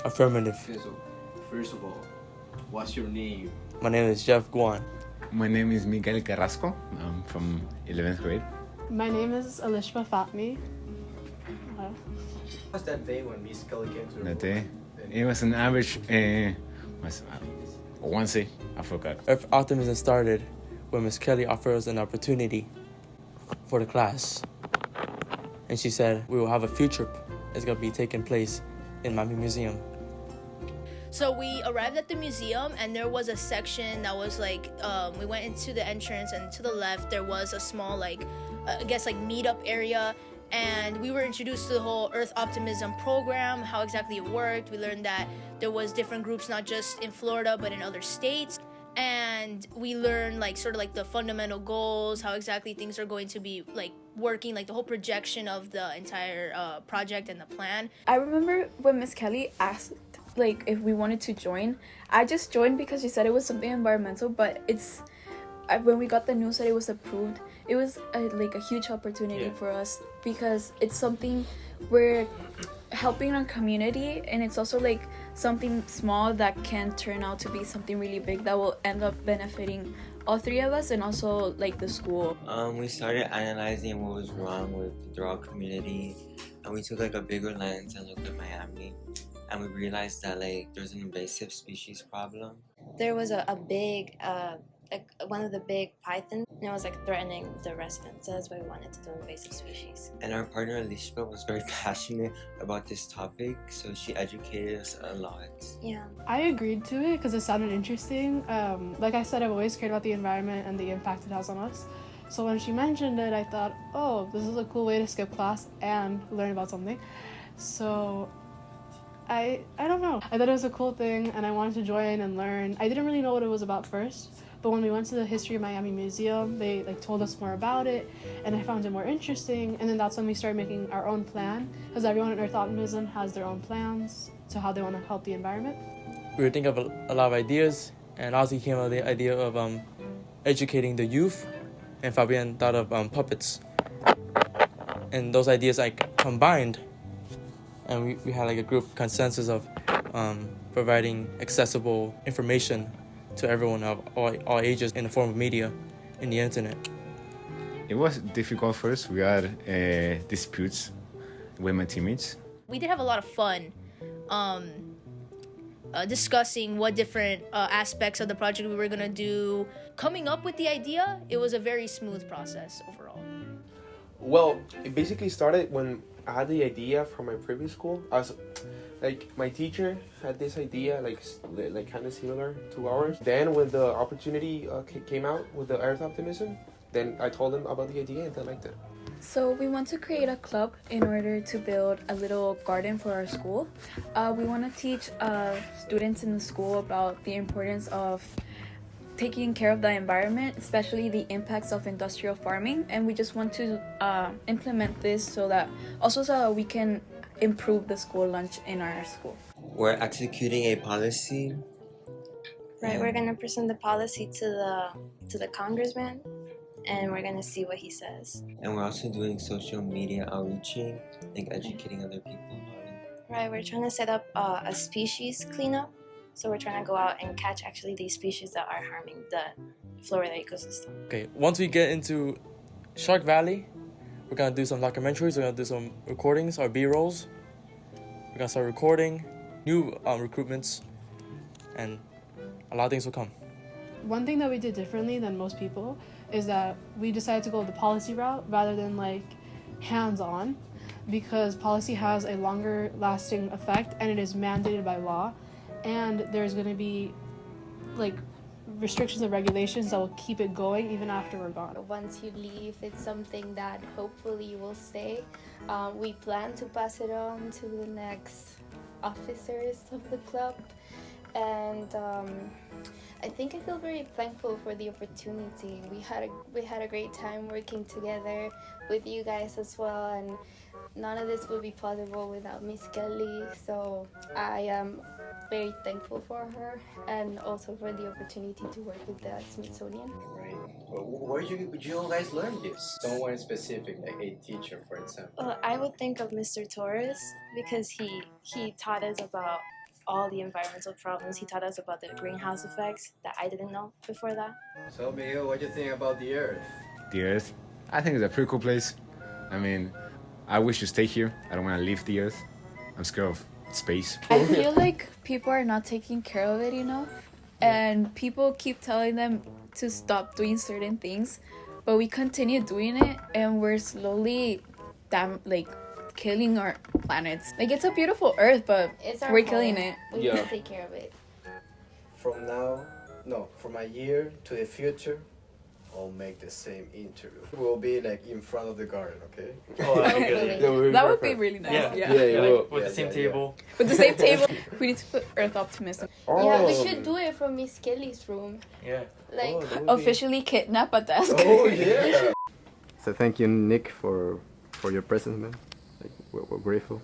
Affirmative. Okay, so first of all, what's your name? My name is Jeff Guan. My name is Miguel Carrasco. I'm from 11th grade. My name is Alishma Fatmi. What was that day when Miss Kelly came to the That room? day, it was an average, Wednesday, I forgot. Earth Optimism started when Miss Kelly offered us an opportunity for the class. And she said, we will have a field trip. It's going to be taking place in Miami Museum. So we arrived at the museum, and there was a section that was like, we went into the entrance, and to the left there was a small meetup area, and we were introduced to the whole Earth Optimism program, how exactly it worked. We learned that there was different groups, not just in Florida but in other states, and we learned the fundamental goals, how exactly things are going to be working, the whole projection of the entire project and the plan. I remember when Miss Kelly asked if we wanted to join. I just joined because she said it was something environmental, but when we got the news that it was approved, it was a huge opportunity for us, because it's something we're helping our community, and it's also something small that can turn out to be something really big that will end up benefiting all three of us and also the school. We started analyzing what was wrong with the Doral community, and we took a bigger lens and looked at Miami, and we realized that there's an invasive species problem. There was a big one of the big pythons, and it was threatening the residents. So that's why we wanted to do invasive species. And our partner Alicia was very passionate about this topic, so she educated us a lot. Yeah. I agreed to it because it sounded interesting. Like I said, I've always cared about the environment and the impact it has on us. So when she mentioned it, I thought, oh, this is a cool way to skip class and learn about something. So I don't know. I thought it was a cool thing, and I wanted to join and learn. I didn't really know what it was about first, but when we went to the History of Miami Museum, they told us more about it, and I found it more interesting. And then that's when we started making our own plan, because everyone in Earth Optimism has their own plans to how they want to help the environment. We were thinking of a lot of ideas, and Ozzy came up with the idea of educating the youth, and Fabian thought of puppets. And those ideas combined, and we had a group consensus of providing accessible information to everyone of all ages in the form of media in the internet. It was difficult first. We had disputes with my teammates. We did have a lot of fun discussing what different aspects of the project we were going to do. Coming up with the idea, it was a very smooth process overall. Well, it basically started when I had the idea from my previous school. I was my teacher had this idea kind of similar to ours. Then when the opportunity came out with the Earth Optimism, then I told them about the idea and they liked it. So we want to create a club in order to build a little garden for our school. We want to teach students in the school about the importance of taking care of the environment, especially the impacts of industrial farming, and we just want to implement this so that we can improve the school lunch in our school. We're executing a policy. Right, we're gonna present the policy to the congressman, and we're gonna see what he says. And we're also doing social media outreaching, educating other people about it. Right, we're trying to set up a species cleanup. So we're trying to go out and catch these species that are harming the Florida ecosystem. Okay, once we get into Shark Valley, we're going to do some documentaries, we're going to do some recordings, or B-rolls. We're going to start recording new recruitments, and a lot of things will come. One thing that we did differently than most people is that we decided to go the policy route rather than hands-on, because policy has a longer lasting effect and it is mandated by law. And there's going to be restrictions and regulations that will keep it going even after we're gone. Once you leave, it's something that hopefully will stay. We plan to pass it on to the next officers of the club, and I think I feel very thankful for the opportunity. We had a great time working together with you guys as well, and none of this would be possible without Miss Kelly. So I am very thankful for her, and also for the opportunity to work with the Smithsonian. Right. Well, where did you guys learn this? Someone specific, a teacher, for example. I would think of Mr. Torres, because he taught us about all the environmental problems. He taught us about the greenhouse effects that I didn't know before that. So Miguel, what do you think about the Earth? The Earth, I think it's a pretty cool place. I mean, I wish to stay here. I don't want to leave the Earth. I'm scared of space. I feel like people are not taking care of it enough, and people keep telling them to stop doing certain things, but we continue doing it, and we're slowly killing our planets. Like, it's a beautiful Earth, but It's our we're home. killing it. We Yeah. need to take care of it. From a year to the future, I'll make the same interview. We'll be like in front of the garden, okay? Oh, that'd be good. That would be really nice. Yeah. Yeah. Yeah, Like, with Yeah, the same yeah, table. With the same table, we need to put Earth Optimism. Yeah, we should do it from Miss Kelly's room. Yeah. Like, Officially kidnap a desk. Oh yeah. So thank you, Nick, for your presence, man. Like, we're grateful.